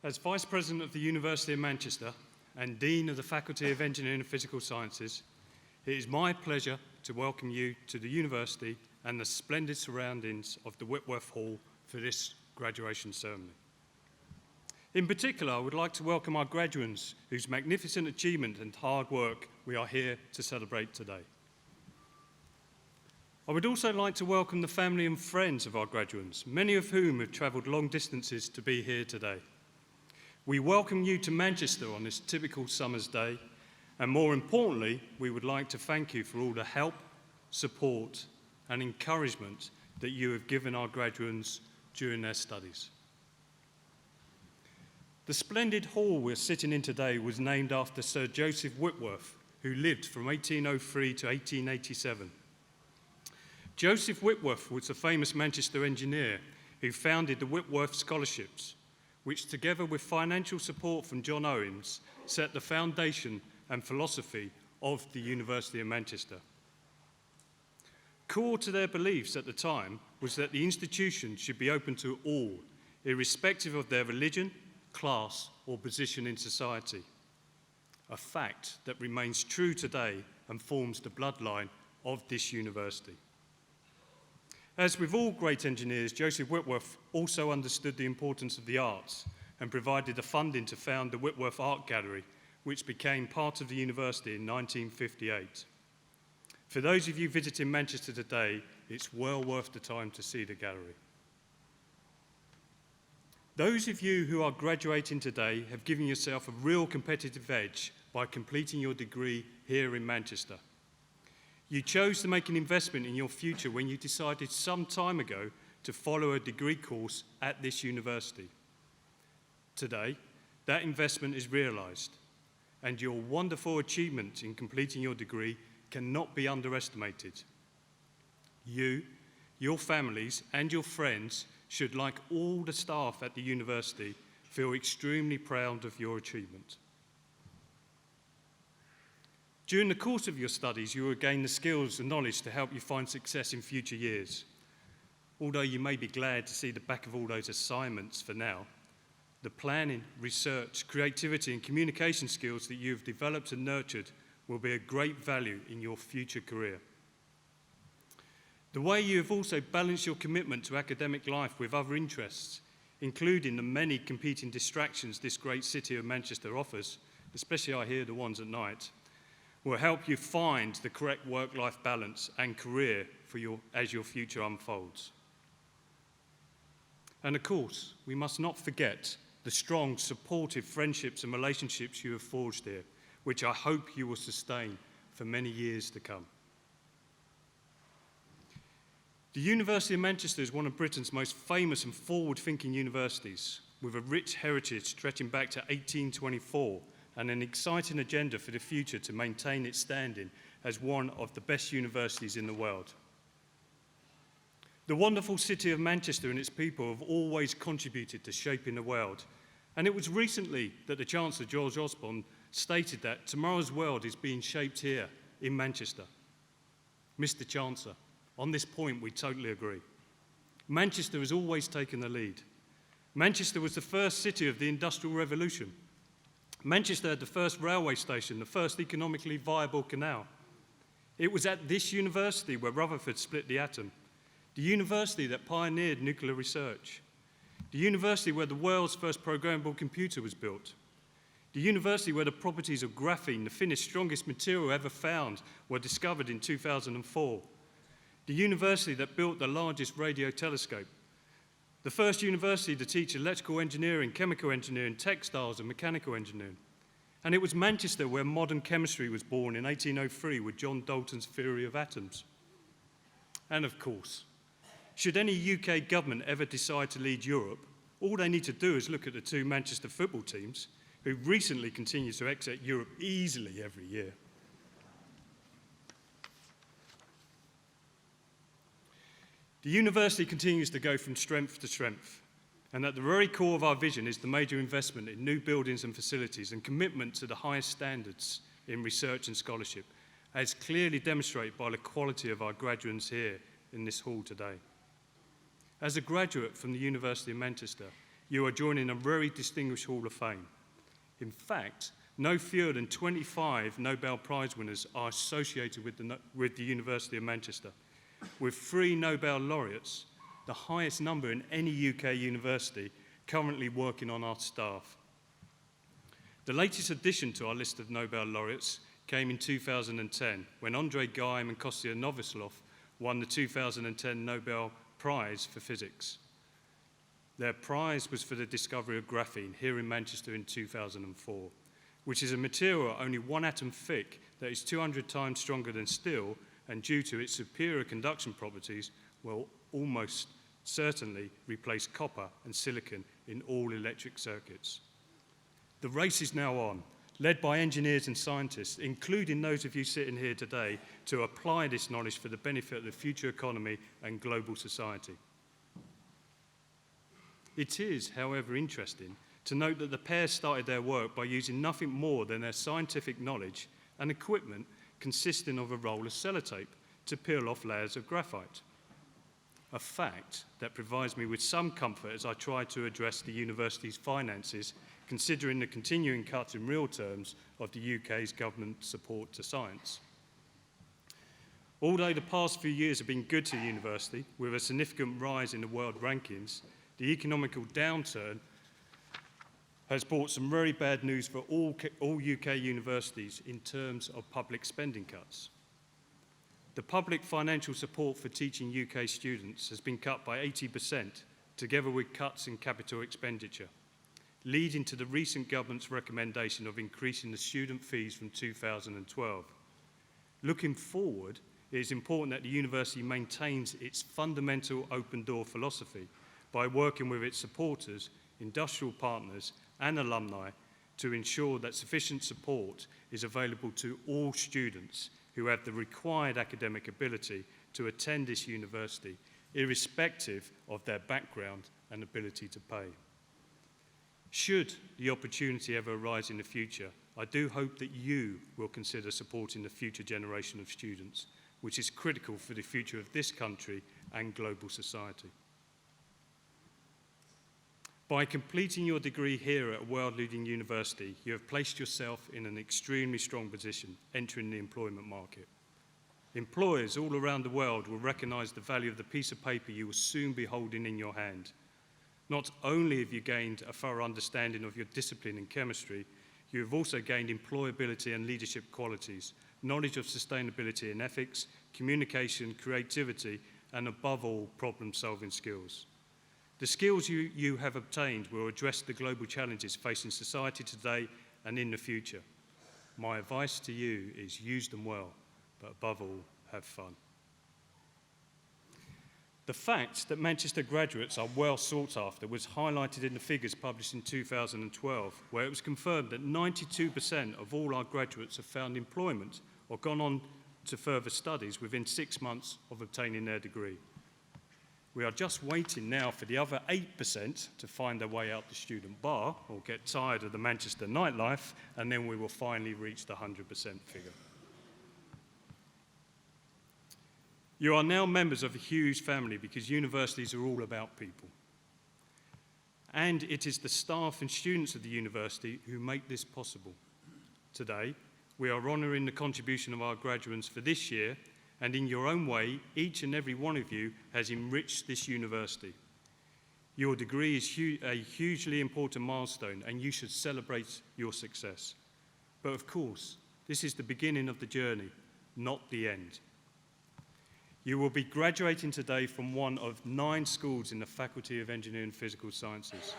As Vice President of the University of Manchester and Dean of the Faculty of Engineering and Physical Sciences, it is my pleasure to welcome you to the University and the splendid surroundings of the Whitworth Hall for this graduation ceremony. In particular, I would like to welcome our graduates whose magnificent achievement and hard work we are here to celebrate today. I would also like to welcome the family and friends of our graduates, many of whom have travelled long distances to be here today. We welcome you to Manchester on this typical summer's day, and more importantly, we would like to thank you for all the help, support, and encouragement that you have given our graduates during their studies. The splendid hall we're sitting in today was named after Sir Joseph Whitworth, who lived from 1803 to 1887. Joseph Whitworth was a famous Manchester engineer who founded the Whitworth Scholarships, which together with financial support from John Owens, set the foundation and philosophy of the University of Manchester. Core to their beliefs at the time was that the institution should be open to all, irrespective of their religion, class, or position in society. A fact that remains true today and forms the bloodline of this university. As with all great engineers, Joseph Whitworth also understood the importance of the arts and provided the funding to found the Whitworth Art Gallery, which became part of the university in 1958. For those of you visiting Manchester today, it's well worth the time to see the gallery. Those of you who are graduating today have given yourself a real competitive edge by completing your degree here in Manchester. You chose to make an investment in your future when you decided some time ago to follow a degree course at this university. Today, that investment is realised, and your wonderful achievement in completing your degree cannot be underestimated. You, your families, and your friends should, like all the staff at the university, feel extremely proud of your achievement. During the course of your studies, you will gain the skills and knowledge to help you find success in future years. Although you may be glad to see the back of all those assignments for now, the planning, research, creativity, and communication skills that you have developed and nurtured will be of great value in your future career. The way you have also balanced your commitment to academic life with other interests, including the many competing distractions this great city of Manchester offers, especially I hear the ones at night, will help you find the correct work-life balance and career for as your future unfolds. And of course, we must not forget the strong, supportive friendships and relationships you have forged here, which I hope you will sustain for many years to come. The University of Manchester is one of Britain's most famous and forward-thinking universities, with a rich heritage stretching back to 1824 and an exciting agenda for the future to maintain its standing as one of the best universities in the world. The wonderful city of Manchester and its people have always contributed to shaping the world, and it was recently that the Chancellor, George Osborne, stated that tomorrow's world is being shaped here in Manchester. Mr. Chancellor, on this point we totally agree. Manchester has always taken the lead. Manchester was the first city of the Industrial Revolution. Manchester had the first railway station, the first economically viable canal. It was at this university where Rutherford split the atom, the university that pioneered nuclear research, the university where the world's first programmable computer was built, the university where the properties of graphene, the thinnest, strongest material ever found, were discovered in 2004, the university that built the largest radio telescope, the first university to teach electrical engineering, chemical engineering, textiles and mechanical engineering. And it was Manchester where modern chemistry was born in 1803 with John Dalton's theory of atoms. And of course, should any UK government ever decide to lead Europe, all they need to do is look at the two Manchester football teams, who recently continue to exit Europe easily every year. The university continues to go from strength to strength, and at the very core of our vision is the major investment in new buildings and facilities and commitment to the highest standards in research and scholarship, as clearly demonstrated by the quality of our graduates here in this hall today. As a graduate from the University of Manchester, you are joining a very distinguished Hall of Fame. In fact, no fewer than 25 Nobel Prize winners are associated with the University of Manchester, with 3 Nobel laureates, the highest number in any UK university, currently working on our staff. The latest addition to our list of Nobel laureates came in 2010, when Andrei Geim and Kostya Novoselov won the 2010 Nobel Prize for Physics. Their prize was for the discovery of graphene here in Manchester in 2004, which is a material only 1 atom thick that is 200 times stronger than steel, and due to its superior conduction properties will almost certainly replace copper and silicon in all electric circuits. The race is now on, led by engineers and scientists, including those of you sitting here today, to apply this knowledge for the benefit of the future economy and global society. It is, however, interesting to note that the pair started their work by using nothing more than their scientific knowledge and equipment consisting of a roll of sellotape to peel off layers of graphite. A fact that provides me with some comfort as I try to address the university's finances, considering the continuing cuts in real terms of the UK's government support to science. Although the past few years have been good to the university, with a significant rise in the world rankings, the economical downturn has brought some very bad news for all UK universities in terms of public spending cuts. The public financial support for teaching UK students has been cut by 80%, together with cuts in capital expenditure, leading to the recent government's recommendation of increasing the student fees from 2012. Looking forward, it is important that the university maintains its fundamental open door philosophy by working with its supporters, industrial partners, and alumni to ensure that sufficient support is available to all students who have the required academic ability to attend this university, irrespective of their background and ability to pay. Should the opportunity ever arise in the future, I do hope that you will consider supporting the future generation of students, which is critical for the future of this country and global society. By completing your degree here at a world-leading university, you have placed yourself in an extremely strong position entering the employment market. Employers all around the world will recognise the value of the piece of paper you will soon be holding in your hand. Not only have you gained a thorough understanding of your discipline in chemistry, you have also gained employability and leadership qualities, knowledge of sustainability and ethics, communication, creativity, and above all, problem-solving skills. The skills you have obtained will address the global challenges facing society today and in the future. My advice to you is use them well, but above all, have fun. The fact that Manchester graduates are well sought after was highlighted in the figures published in 2012, where it was confirmed that 92% of all our graduates have found employment or gone on to further studies within 6 months of obtaining their degree. We are just waiting now for the other 8% to find their way out the student bar or get tired of the Manchester nightlife, and then we will finally reach the 100% figure. You are now members of a huge family because universities are all about people. And it is the staff and students of the university who make this possible. Today, we are honouring the contribution of our graduates for this year, and in your own way, each and every one of you has enriched this university. Your degree is a hugely important milestone, and you should celebrate your success. But of course, this is the beginning of the journey, not the end. You will be graduating today from one of 9 schools in the Faculty of Engineering and Physical Sciences.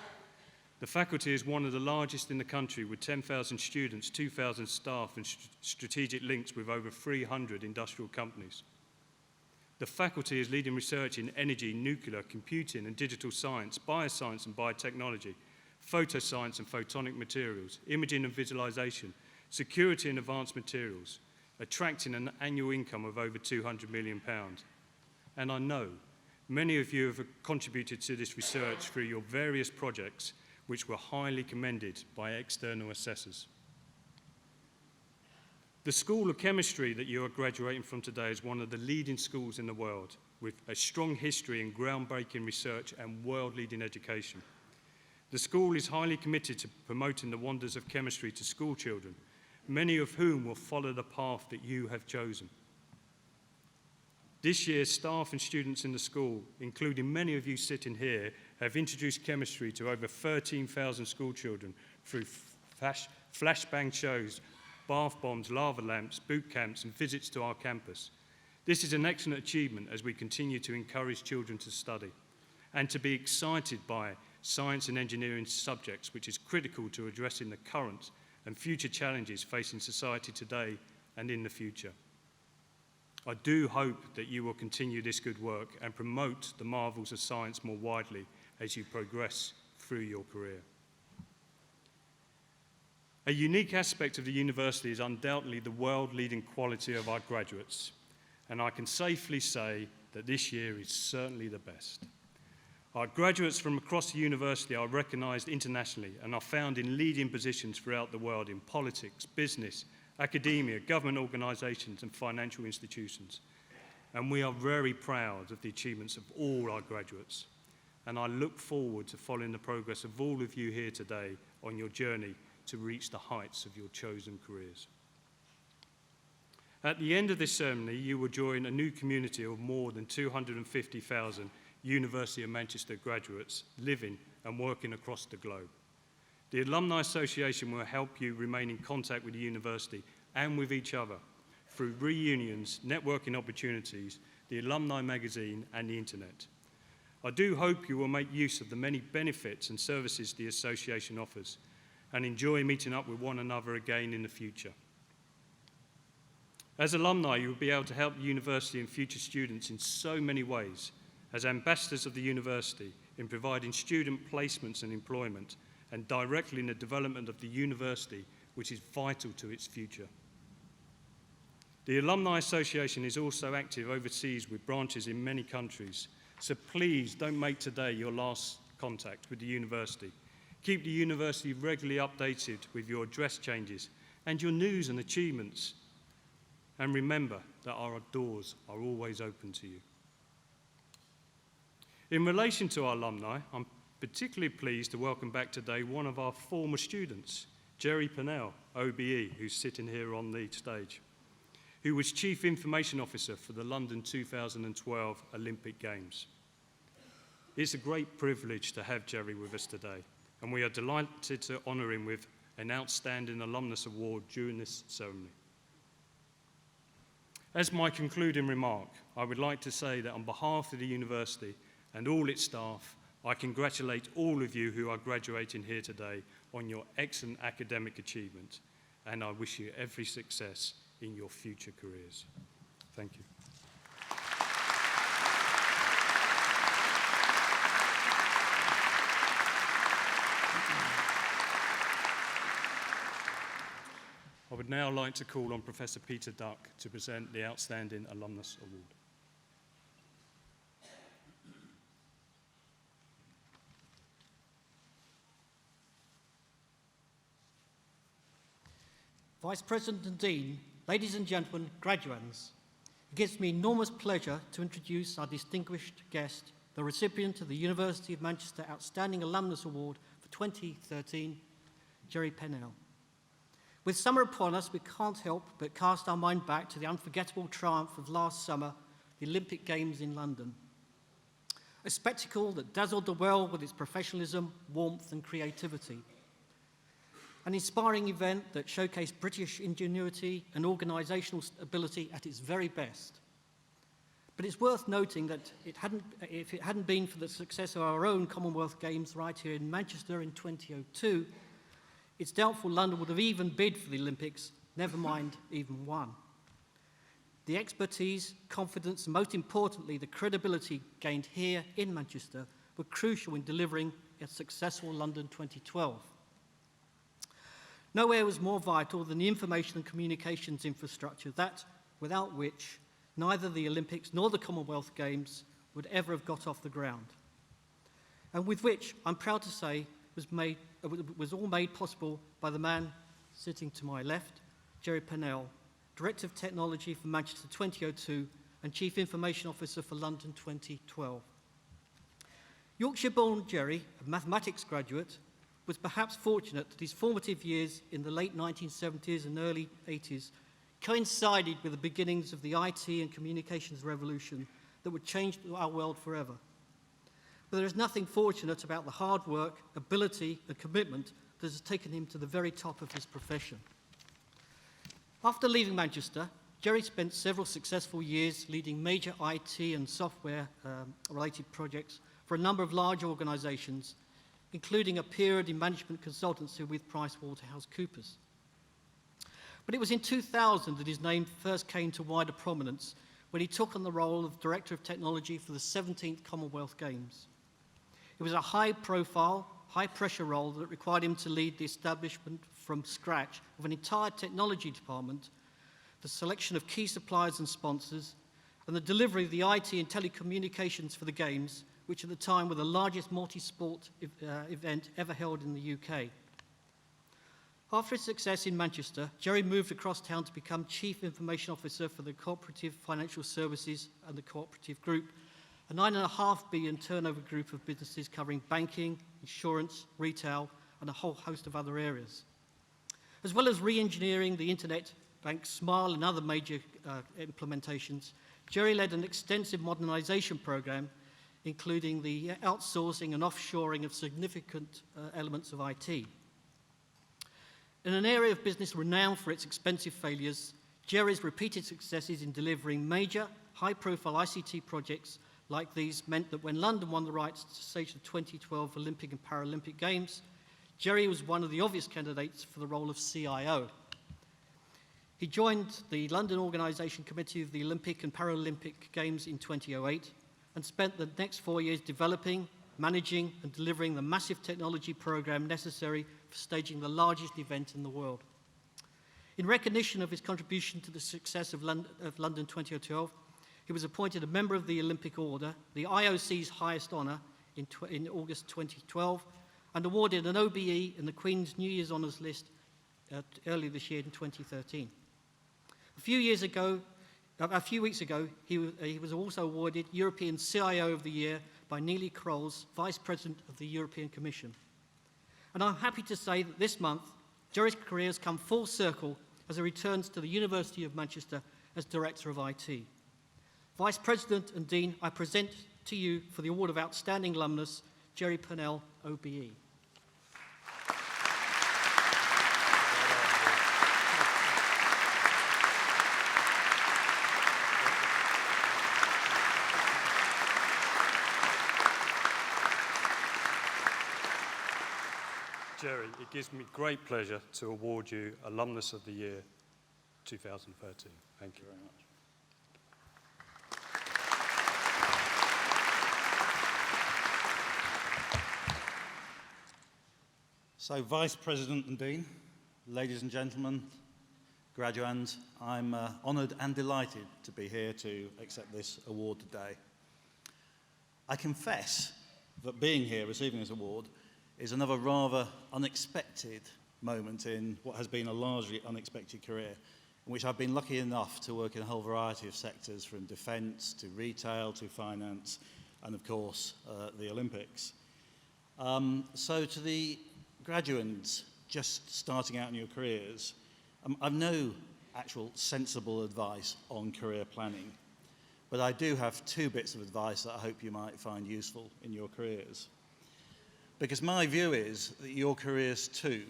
The faculty is one of the largest in the country, with 10,000 students, 2,000 staff, and strategic links with over 300 industrial companies. The faculty is leading research in energy, nuclear, computing and digital science, bioscience and biotechnology, photoscience and photonic materials, imaging and visualization, security and advanced materials, attracting an annual income of over £200 million. And I know many of you have contributed to this research through your various projects, which were highly commended by external assessors. The School of Chemistry that you are graduating from today is one of the leading schools in the world, with a strong history in groundbreaking research and world-leading education. The school is highly committed to promoting the wonders of chemistry to school children, many of whom will follow the path that you have chosen. This year, staff and students in the school, including many of you sitting here, have introduced chemistry to over 13,000 school children through flashbang shows, bath bombs, lava lamps, boot camps, and visits to our campus. This is an excellent achievement as we continue to encourage children to study and to be excited by science and engineering subjects, which is critical to addressing the current and future challenges facing society today and in the future. I do hope that you will continue this good work and promote the marvels of science more widely as you progress through your career. A unique aspect of the university is undoubtedly the world-leading quality of our graduates, and I can safely say that this year is certainly the best. Our graduates from across the university are recognised internationally and are found in leading positions throughout the world in politics, business, academia, government organisations and financial institutions. And we are very proud of the achievements of all our graduates. And I look forward to following the progress of all of you here today on your journey to reach the heights of your chosen careers. At the end of this ceremony, you will join a new community of more than 250,000 University of Manchester graduates living and working across the globe. The Alumni Association will help you remain in contact with the university and with each other through reunions, networking opportunities, the Alumni magazine and the internet. I do hope you will make use of the many benefits and services the association offers and enjoy meeting up with one another again in the future. As alumni, you will be able to help the university and future students in so many ways as ambassadors of the university in providing student placements and employment and directly in the development of the university, which is vital to its future. The Alumni Association is also active overseas with branches in many countries, so please don't make today your last contact with the university. Keep the university regularly updated with your address changes and your news and achievements. And remember that our doors are always open to you. In relation to our alumni, I'm particularly pleased to welcome back today one of our former students, Jerry Pennell, OBE, who's sitting here on the stage, who was Chief Information Officer for the London 2012 Olympic Games. It's a great privilege to have Jerry with us today, and we are delighted to honour him with an Outstanding Alumnus Award during this ceremony. As my concluding remark, I would like to say that on behalf of the university and all its staff, I congratulate all of you who are graduating here today on your excellent academic achievement, and I wish you every success in your future careers. Thank you. I would now like to call on Professor Peter Duck to present the Outstanding Alumnus Award. Vice President and Dean, ladies and gentlemen, graduands, it gives me enormous pleasure to introduce our distinguished guest, the recipient of the University of Manchester Outstanding Alumnus Award for 2013, Jerry Pennell. With summer upon us, we can't help but cast our mind back to the unforgettable triumph of last summer, the Olympic Games in London. A spectacle that dazzled the world with its professionalism, warmth and creativity. An inspiring event that showcased British ingenuity and organisational ability at its very best. But it's worth noting that if it hadn't been for the success of our own Commonwealth Games right here in Manchester in 2002, it's doubtful London would have even bid for the Olympics, never mind even won. The expertise, confidence, and most importantly, the credibility gained here in Manchester were crucial in delivering a successful London 2012. Nowhere was more vital than the information and communications infrastructure that, without which, neither the Olympics nor the Commonwealth Games would ever have got off the ground. And with which, I'm proud to say, was all made possible by the man sitting to my left, Jerry Pennell, Director of Technology for Manchester 2002 and Chief Information Officer for London 2012. Yorkshire-born Jerry, a mathematics graduate, was perhaps fortunate that his formative years in the late 1970s and early 80s coincided with the beginnings of the IT and communications revolution that would change our world forever. But there is nothing fortunate about the hard work, ability, and commitment that has taken him to the very top of his profession. After leaving Manchester, Jerry spent several successful years leading major IT and software-related projects for a number of large organisations, including a period in management consultancy with PricewaterhouseCoopers. But it was in 2000 that his name first came to wider prominence when he took on the role of Director of Technology for the 17th Commonwealth Games. It was a high-profile, high-pressure role that required him to lead the establishment from scratch of an entire technology department, the selection of key suppliers and sponsors, and the delivery of the IT and telecommunications for the Games, which at the time were the largest multi-sport event ever held in the UK. After his success in Manchester, Jerry moved across town to become Chief Information Officer for the Cooperative Financial Services and the Cooperative Group, a £9.5 billion turnover group of businesses covering banking, insurance, retail, and a whole host of other areas. As well as re-engineering the internet, Bank Smile and other major implementations, Jerry led an extensive modernisation programme, including the outsourcing and offshoring of significant elements of IT. In an area of business renowned for its expensive failures, Jerry's repeated successes in delivering major, high-profile ICT projects like these meant that when London won the rights to stage the 2012 Olympic and Paralympic Games, Jerry was one of the obvious candidates for the role of CIO. He joined the London Organisation Committee of the Olympic and Paralympic Games in 2008 and spent the next 4 years developing, managing and delivering the massive technology programme necessary for staging the largest event in the world. In recognition of his contribution to the success of London 2012, he was appointed a member of the Olympic Order, the IOC's highest honour, in August 2012, and awarded an OBE in the Queen's New Year's Honours List earlier this year in 2013. A few weeks ago, he was also awarded European CIO of the Year by Neelie Kroes, Vice President of the European Commission. And I'm happy to say that this month, Jerry's career has come full circle as he returns to the University of Manchester as Director of IT. Vice President and Dean, I present to you for the Award of Outstanding Alumnus, Jerry Purnell, OBE. Jerry, it gives me great pleasure to award you Alumnus of the Year 2013. Thank you very much. So, Vice President and Dean, ladies and gentlemen, graduands, I'm honoured and delighted to be here to accept this award today. I confess that being here receiving this award is another rather unexpected moment in what has been a largely unexpected career, in which I've been lucky enough to work in a whole variety of sectors, from defence to retail to finance and, of course, the Olympics. So to the graduands just starting out in your careers, I've no actual sensible advice on career planning, but I do have two bits of advice that I hope you might find useful in your careers. Because my view is that your careers too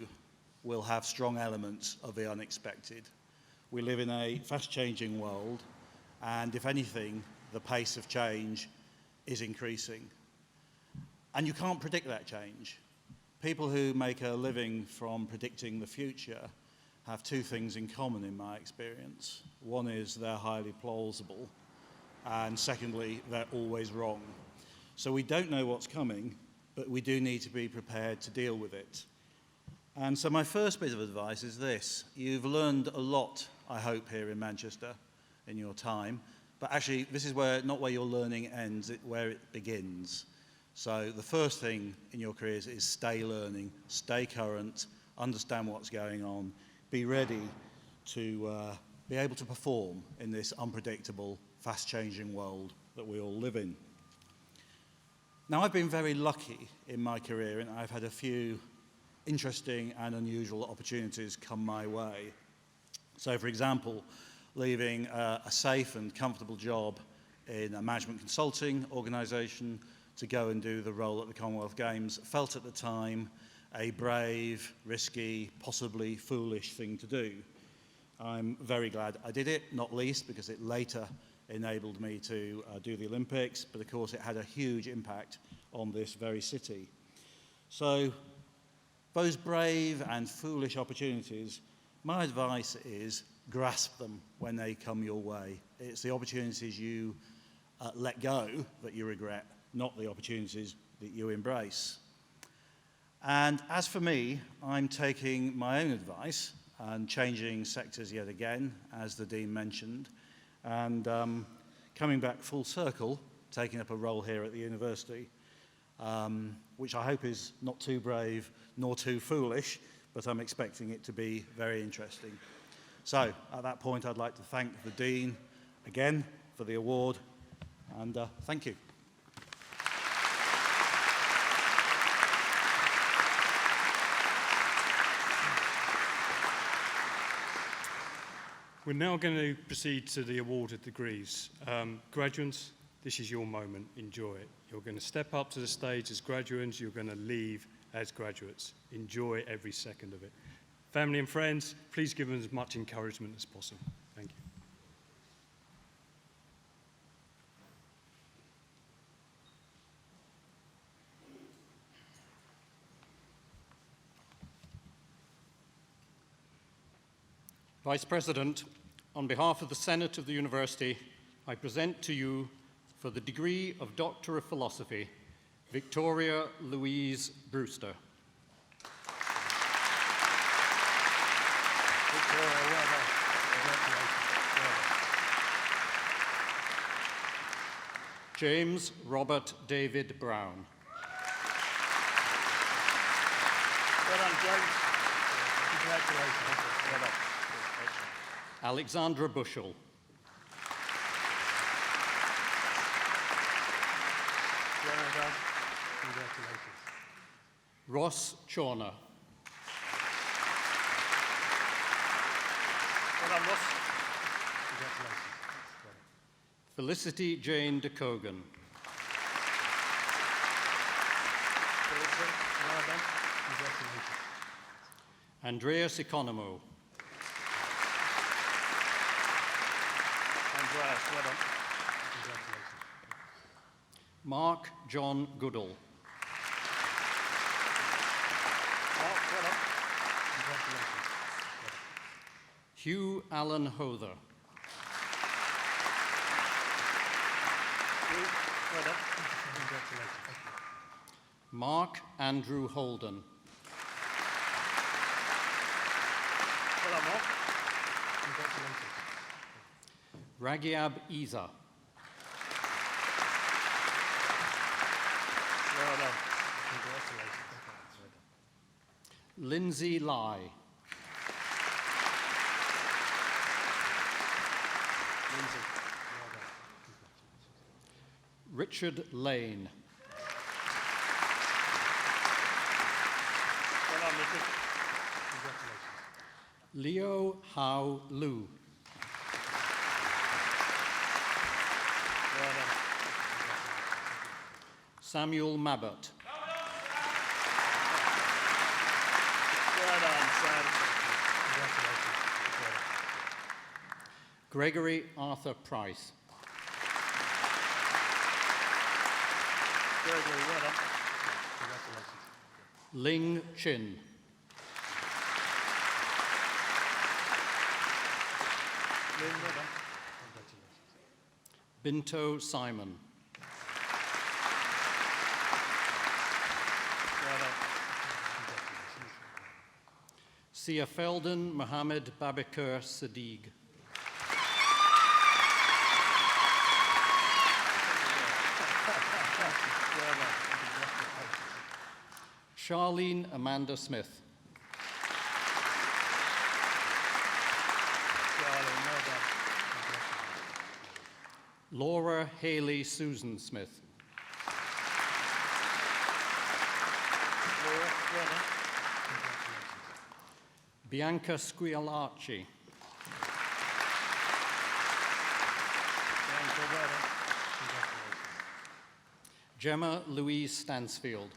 will have strong elements of the unexpected. We live in a fast-changing world, and if anything, the pace of change is increasing. And you can't predict that change. People who make a living from predicting the future have two things in common in my experience. One is they're highly plausible, and secondly, they're always wrong. So we don't know what's coming, but we do need to be prepared to deal with it. And so my first bit of advice is this. You've learned a lot, I hope, here in Manchester in your time, but actually this is not where your learning ends, where it begins. So the first thing in your careers is stay learning, stay current, understand what's going on, be ready to be able to perform in this unpredictable, fast-changing world that we all live in. Now, I've been very lucky in my career, and I've had a few interesting and unusual opportunities come my way. So, for example, leaving a safe and comfortable job in a management consulting organisation to go and do the role at the Commonwealth Games felt at the time a brave, risky, possibly foolish thing to do. I'm very glad I did it, not least because it later enabled me to do the Olympics, but of course it had a huge impact on this very city. So those brave and foolish opportunities, my advice is grasp them when they come your way. It's the opportunities you let go that you regret, not the opportunities that you embrace. And as for me, I'm taking my own advice and changing sectors yet again, as the Dean mentioned, and coming back full circle, taking up a role here at the university, which I hope is not too brave nor too foolish, but I'm expecting it to be very interesting. So at that point, I'd like to thank the Dean again for the award, and thank you. We're now going to proceed to the award of degrees. Graduates, this is your moment. Enjoy it. You're going to step up to the stage as graduates. You're going to leave as graduates. Enjoy every second of it. Family and friends, please give them as much encouragement as possible. Thank you. Vice President, on behalf of the Senate of the University, I present to you, for the degree of Doctor of Philosophy, Victoria Louise Brewster. Victoria, well done. Congratulations. James Robert David Brown. Well done, James. Congratulations. Well done. Alexandra Bushell. Well done. Congratulations. Ross Chawner. Well done, Ross. Congratulations. Felicity Jane DeCogan. Felicity, well done. Congratulations. Andreas Economo. Andreas, well done. Congratulations. Mark John Goodall. Mark, well done. Congratulations. Hugh Allen Hother. Hugh, well done. Congratulations. Mark Andrew Holden. Well done, Mark. Congratulations. Ragiab Isa. Well done. Congratulations. Well done. Lindsay Lai. Lindsay, well done. Richard Lane. Well done, Richard. Congratulations. Leo Hao Lu. Well done. Samuel Mabbott. Well done, Sam. Congratulations. Well done. Gregory Arthur Price. Gregory, well done. Congratulations. Ling Chin. Lynn, well done. Congratulations. Binto Simon. Well done. Congratulations. Sia Feldon Mohammed Babakir Sadiq. Well done. Charlene Amanda Smith. Charlie, well done. Congratulations. Laura Haley Susan Smith. Well done. Bianca Squialacci. Bianca, well done. Gemma Louise Stansfield.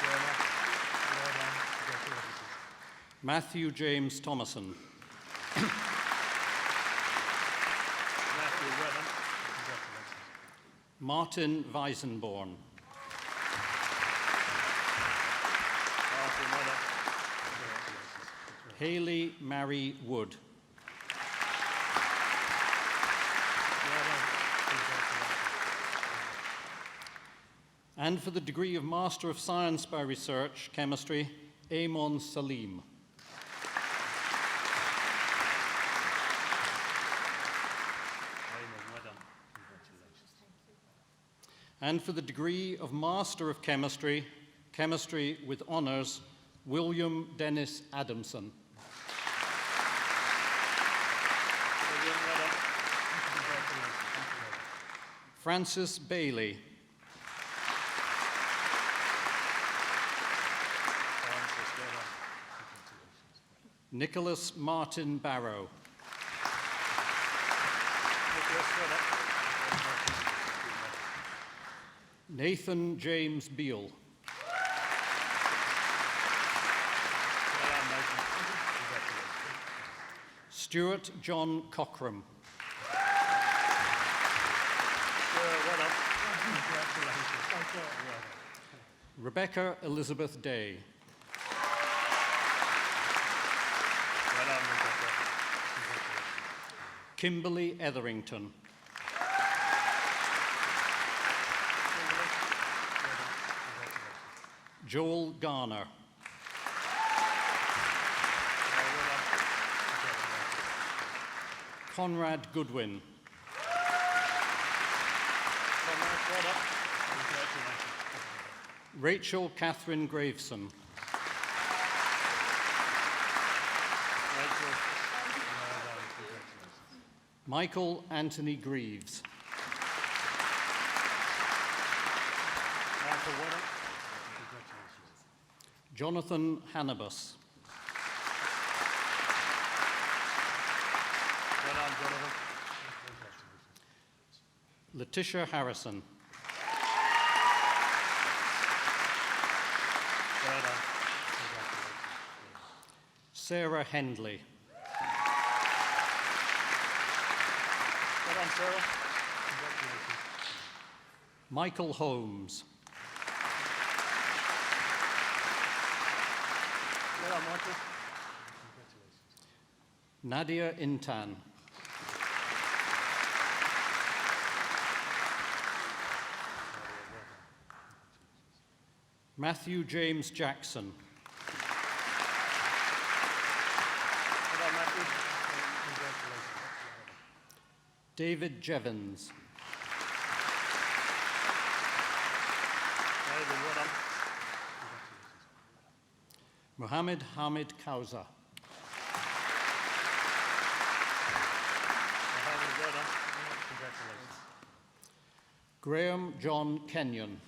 Gemma, well done. Congratulations. Matthew James Thomason. Matthew, well done. Congratulations. Martin Weisenborn. Martin, well done. Congratulations. Hayley Mary Wood. Well done. Congratulations. And for the degree of Master of Science by Research, Chemistry, Amon Salim. Amen, well done. Congratulations. And for the degree of Master of Chemistry, Chemistry with Honours, William Dennis Adamson. William, well done. Congratulations. Francis Bailey. Francis, well done. Congratulations. Nicholas Martin Barrow. Nicholas, well done. Nathan James Beale. Well done, Nathan. Congratulations. Stuart John Cockram. Well done. Congratulations. Well done. Rebecca Elizabeth Day. Well done, Rebecca. Congratulations. Kimberly Etherington. Joel Garner. Conrad Goodwin. Rachel Catherine Graveson. Michael Anthony Greaves. Jonathan Hannibus. Letitia Harrison. Sarah Hendley. Michael Holmes. Nadia Intan. Matthew James Jackson. David Jevons. Mohammed Hamid Kauza. Graham John Kenyon.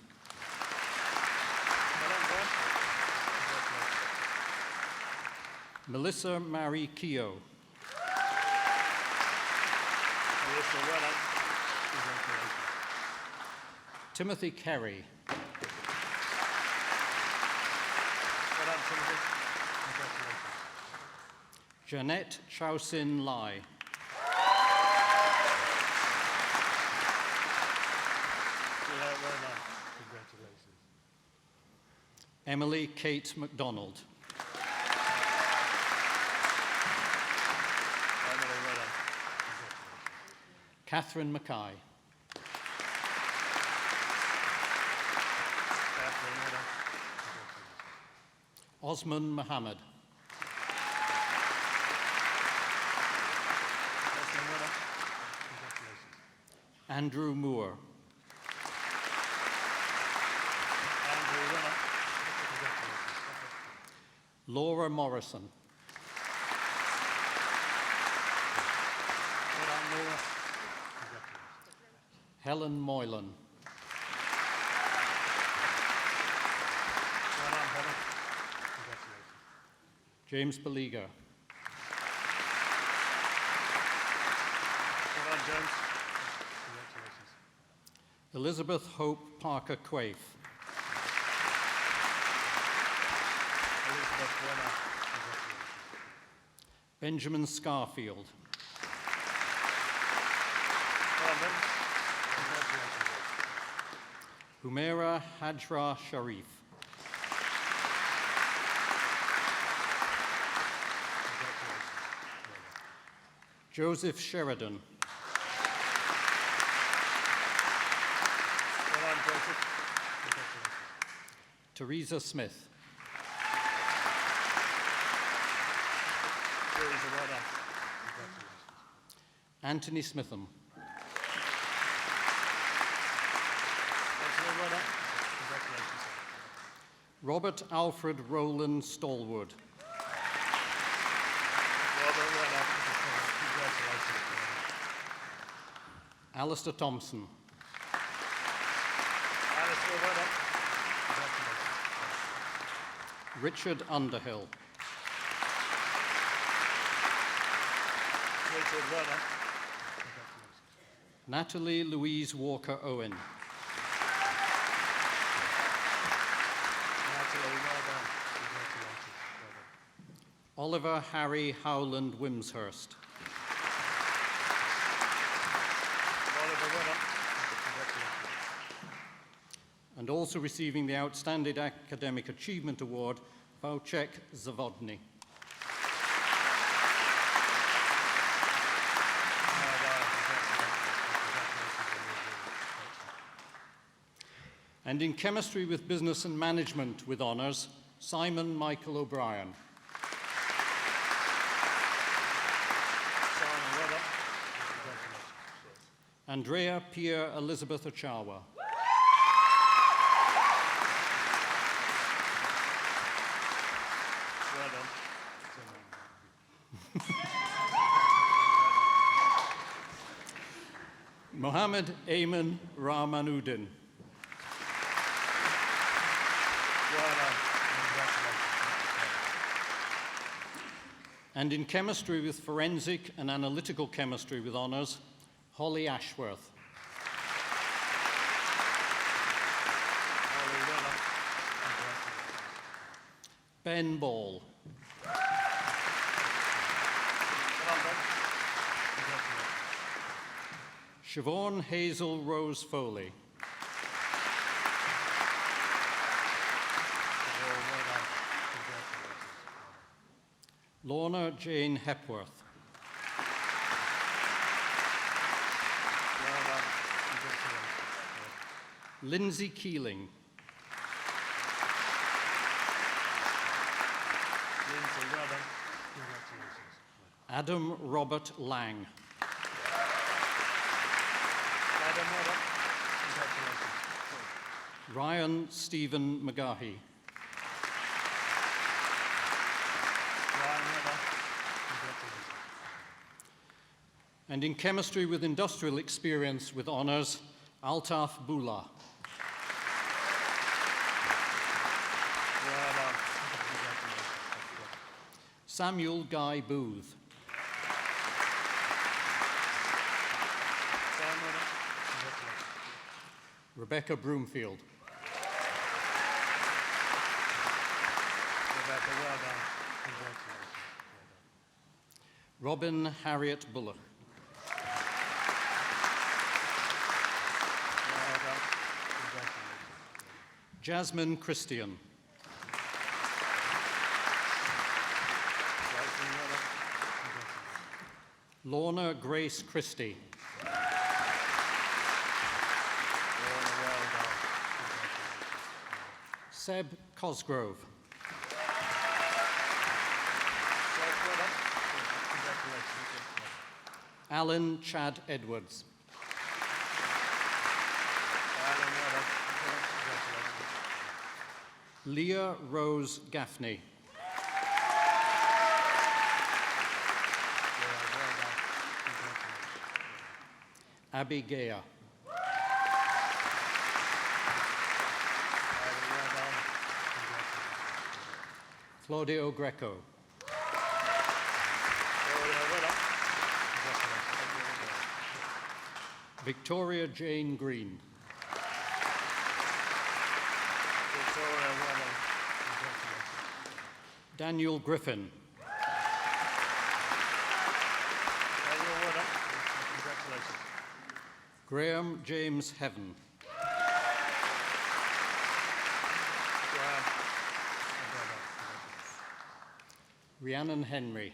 Melissa Mary Keogh. Timothy Kerry. Jeanette Chowsin Lai. Emily Kate MacDonald. Catherine Mackay. Osman Mohammed. Andrew Moore. Laura Morrison. Helen Moylan. James Baliga. Well done, James. Elizabeth Hope Parker Quaife. Elizabeth, well done. Benjamin Scarfield. Well done. Humaira Hajra Sharif. Joseph Sheridan. Well done, Joseph. Teresa Smith. Teresa, well done. Anthony Smitham. Anthony, well done. Congratulations. Robert Alfred Rowland Stallwood. Robert, well done. Congratulations. Alistair Thompson. Alistair, well done. Congratulations. Richard Underhill. Richard, well done. Natalie Louise Walker Owen. Natalie, well done. Congratulations. Well done. Oliver Harry Howland Wimshurst. Oliver, well done. Congratulations. And also receiving the Outstanding Academic Achievement Award, Wojciech Zawodny. Well done. Congratulations. And in Chemistry with Business and Management with honours, Simon Michael O'Brien. Simon, well done. Congratulations. Andrea Pierre Elizabeth Ochawa. Well done. Mohammed Ayman Rahmanuddin. Well done. Congratulations. And in Chemistry with Forensic and Analytical Chemistry with honours, Holly Ashworth. Holly, well done. Congratulations. Ben Ball. Well done, Ben. Congratulations. Siobhan Hazel Rose Foley. Well done. Congratulations. Lorna Jane Hepworth. Well done. Congratulations. Lindsay Keeling. Lindsay, well done. Congratulations. Adam Robert Lang. Adam, well done. Congratulations. Ryan Stephen McGahey. Ryan, well done. Congratulations. And in Chemistry with Industrial Experience with honours, Altaf Bula. Well done. Congratulations. Samuel Guy Booth. Sam, well done. Congratulations. Rebecca Broomfield. Rebecca, well done. Congratulations. Robin Harriet Bullock. Well done. Congratulations. Jasmine Christian. Jasmine, well done. Congratulations. Lorna Grace Christie. Lorna, well done. Congratulations. Seb Cosgrove. Seb, well done. Congratulations. Alan Chad Edwards. Alan, well done. Congratulations. Leah Rose Gaffney. Yeah, well done. Congratulations. Abby Gea. Abby, well done. Congratulations. Claudio Greco. Victoria Jane Green. Victoria, well done. Daniel Griffin. Daniel, well done. Congratulations. Graham James Heaven. Graham. Rhiannon Henry.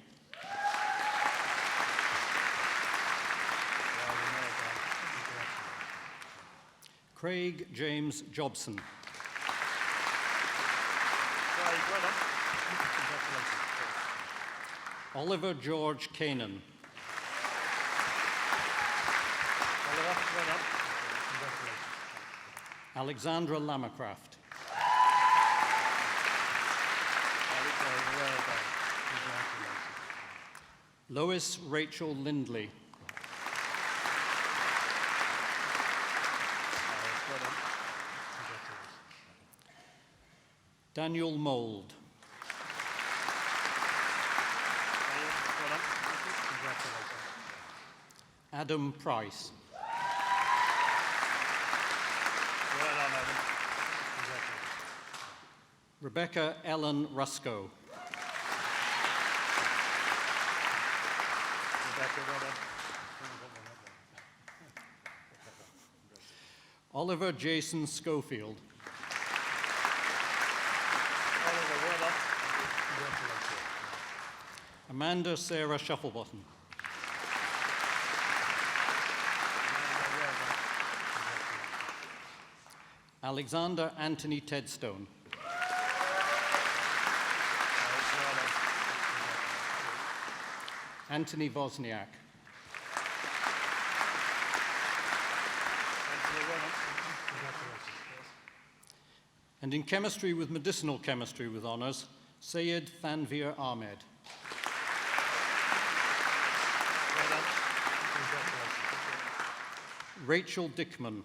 Craig James Jobson. Craig, well done. Congratulations. Oliver George Kanan. Oliver, well done. Congratulations. Alexandra Lamacraft. Alexander, well done. Congratulations. Lois Rachel Lindley. Well done. Congratulations. Daniel Mould. Daniel, well done. Congratulations. Adam Price. Well done, Adam. Congratulations. Rebecca Ellen Rusco. Rebecca, well done. Oliver Jason Schofield. Oliver, well done. Congratulations. Amanda Sarah Shufflebottom. Amanda, well done. Alexander Anthony Tedstone. Alex, well done. Anthony Wozniak. Anthony, well done. Congratulations. And in chemistry with medicinal chemistry with honours, Syed Thanveer Ahmed. Well done. Congratulations. Rachel Dickman.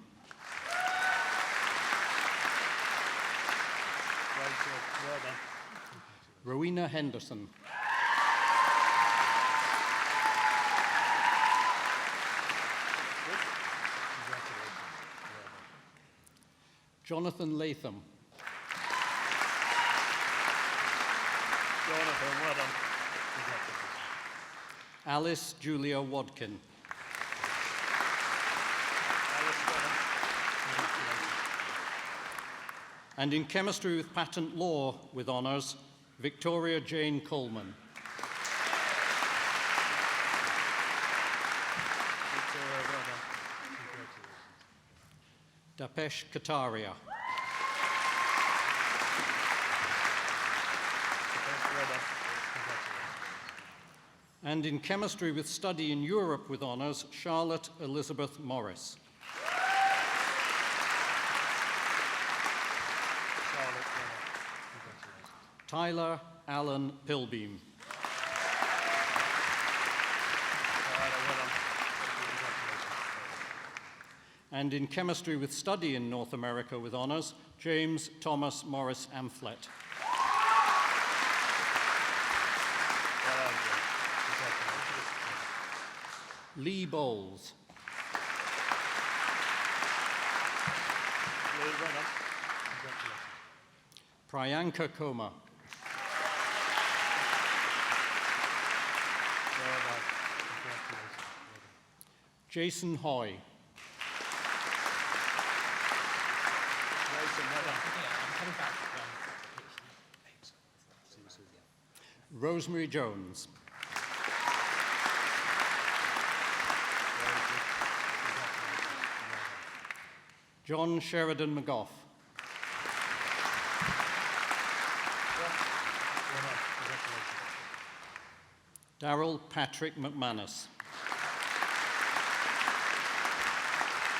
Rachel, well done. Rowena Henderson. Good. Congratulations. Well done. Jonathan Latham. Jonathan, well done. Congratulations. Alice Julia Wadkin. Alice, well done. Congratulations. And in chemistry with patent law with honours, Victoria Jane Coleman. Victoria, well done. Congratulations. Dapesh Kataria. Dapesh, well done. Congratulations. And in chemistry with study in Europe with honours, Charlotte Elizabeth Morris. Charlotte, well done. Congratulations. Tyler Allen Pilbeam. Tyler, well done. Congratulations. And in chemistry with study in North America with honours, James Thomas Morris Amphlett. Well done, James. Congratulations. Lee Bowles. Lee, well done. Congratulations. Priyanka Koma. Well done. Congratulations. Well done. Jason Hoy. Jason, well done. Rosemary Jones. Very good. Congratulations. Well John Sheridan McGough. done. Well done. Congratulations. Darrell Patrick McManus.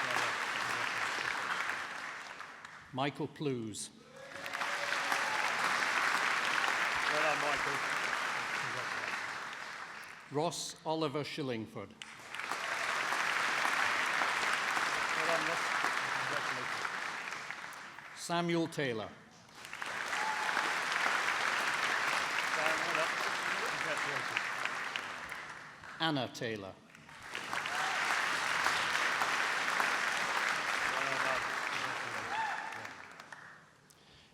Well done. Congratulations. Michael Plews. Well done, Michael. Congratulations. Ross Oliver Shillingford. Well done, Ross. Congratulations. Samuel Taylor. Sam, well done. Congratulations. Anna Taylor.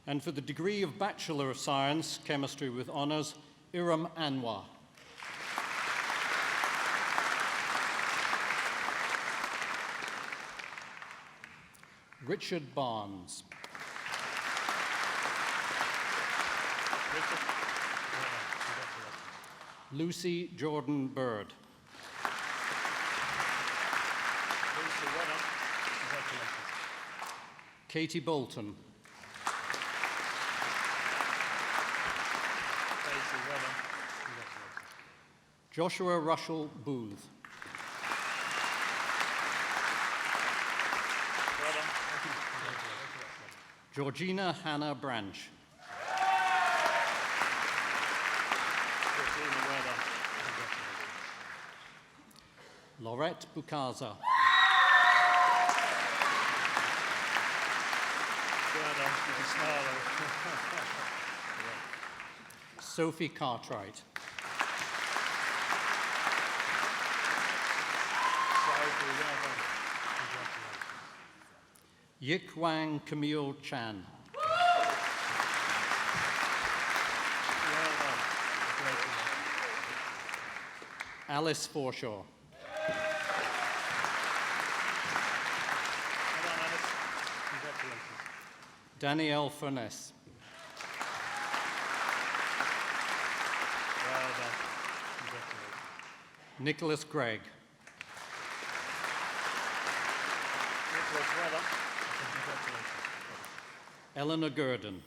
And for the degree of Bachelor of Science, Chemistry with Honours, Iram Anwar. Richard Barnes. Lucy Jordan Bird. Katie Bolton. Joshua Russell Booth. Georgina Hannah Branch. Laurette Bukaza. Sophie Cartwright. Yik Wang Camille Chan. Alice Forshaw. Danielle Furness. Nicholas Gregg. Eleanor Gurdon.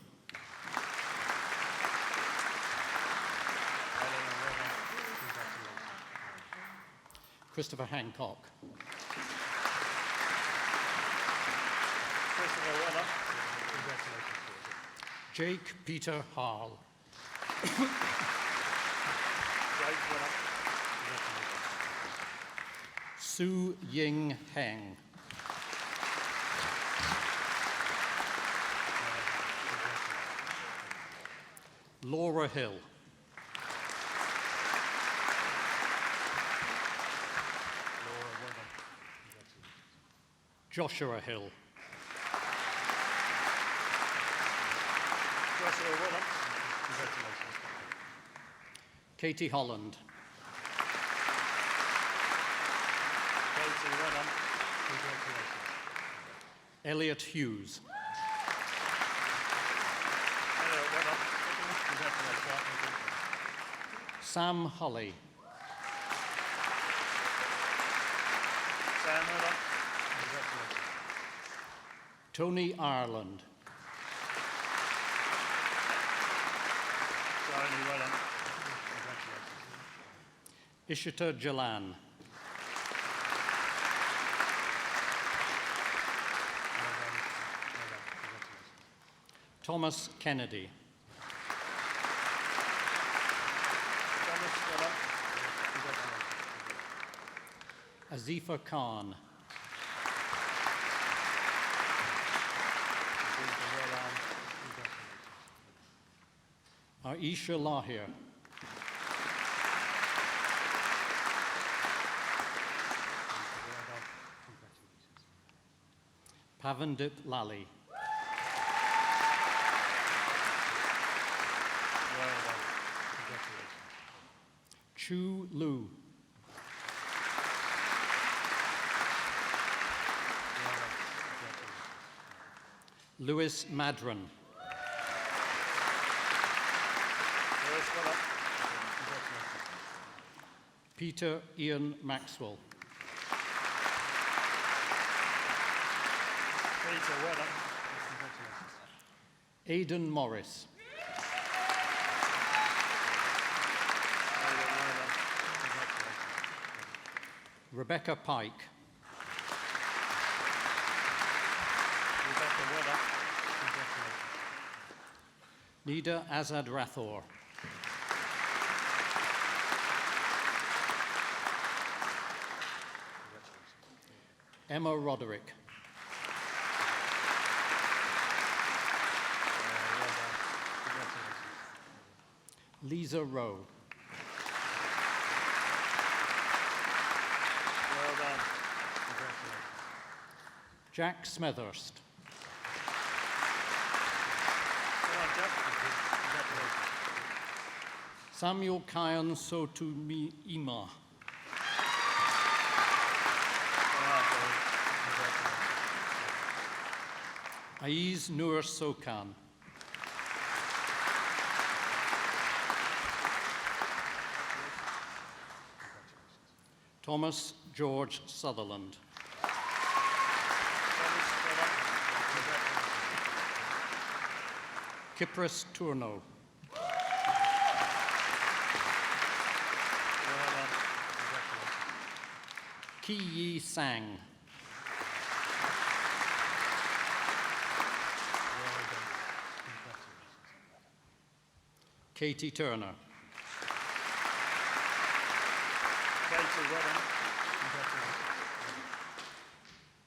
Christopher Hancock. Jake Peter Hall. Su Ying Heng. Laura Hill. Joshua Hill. Katie Holland. Elliot Hughes. Sam Holly. Tony Ireland. Ishita Jalan. Thomas Kennedy. Azifa Khan. Aisha Lahir. Pavandip Lally. Chu Lu. Louis Madron. Peter Ian Maxwell. Aidan Morris. Rebecca Pike. Nida Azad Rathor. Emma Roderick. Lisa Rowe. Jack Smethurst. Samuel Kyan Sotumi Ima. Aiz Nur Sokan. Thomas George Sutherland. Kypris Tourneau. Ki Yi Sang. Katie Turner.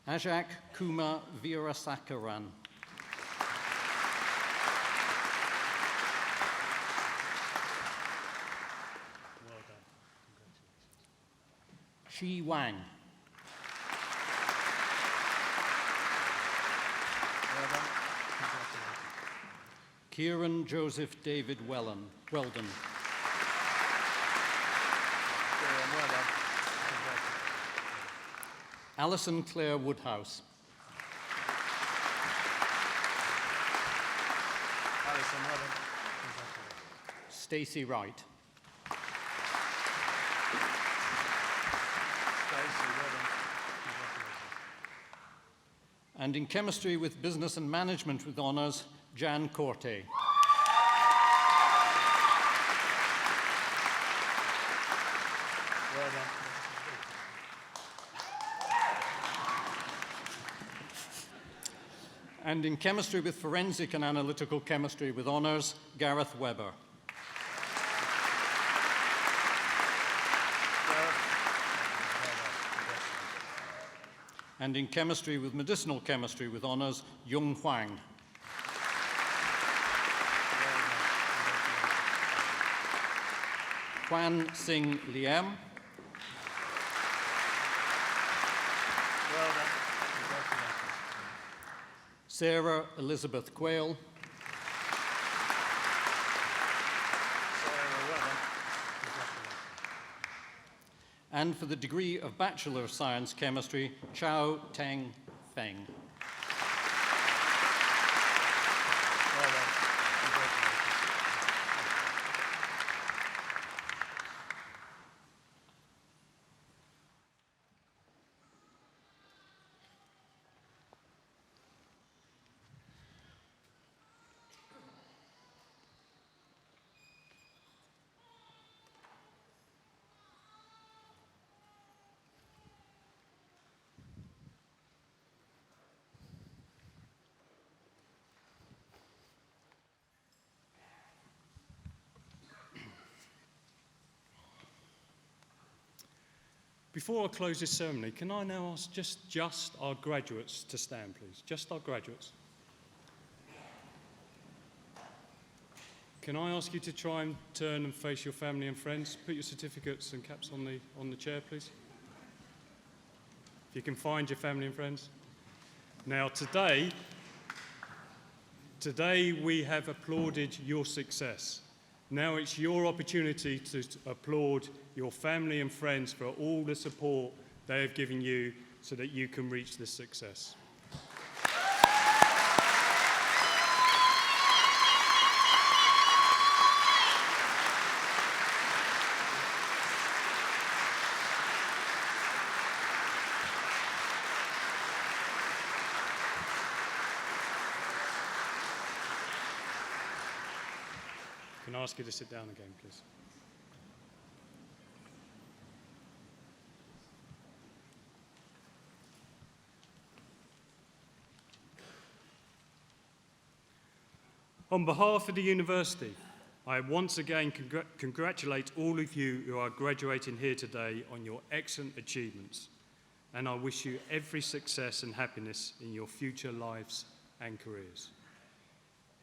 Ajak Kuma Virasakaran. Shi Wang. Kieran Joseph David Weldon. Alison Claire Woodhouse. Stacey Wright. And in chemistry with business and management with honours, Jan Corte. And in chemistry with forensic and analytical chemistry with honours, Gareth Webber. And in chemistry with medicinal chemistry with honours, Yung Huang. Quan Sing Liam. Sarah Elizabeth Quayle. And for the degree of Bachelor of Science Chemistry, Chao Teng Feng. Before I close this ceremony, can I now ask just our graduates to stand, please? Just our graduates. Can I ask you to try and turn and face your family and friends? Put your certificates and caps on the chair, please. If you can find your family and friends. Now, today we have applauded your success. Now it's your opportunity to applaud your family and friends for all the support they have given you so that you can reach this success. Can I ask you to sit down again, please? On behalf of the university, I once again congratulate all of you who are graduating here today on your excellent achievements, and I wish you every success and happiness in your future lives and careers.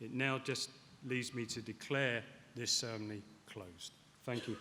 It now just leaves me to declare this ceremony closed. Thank you.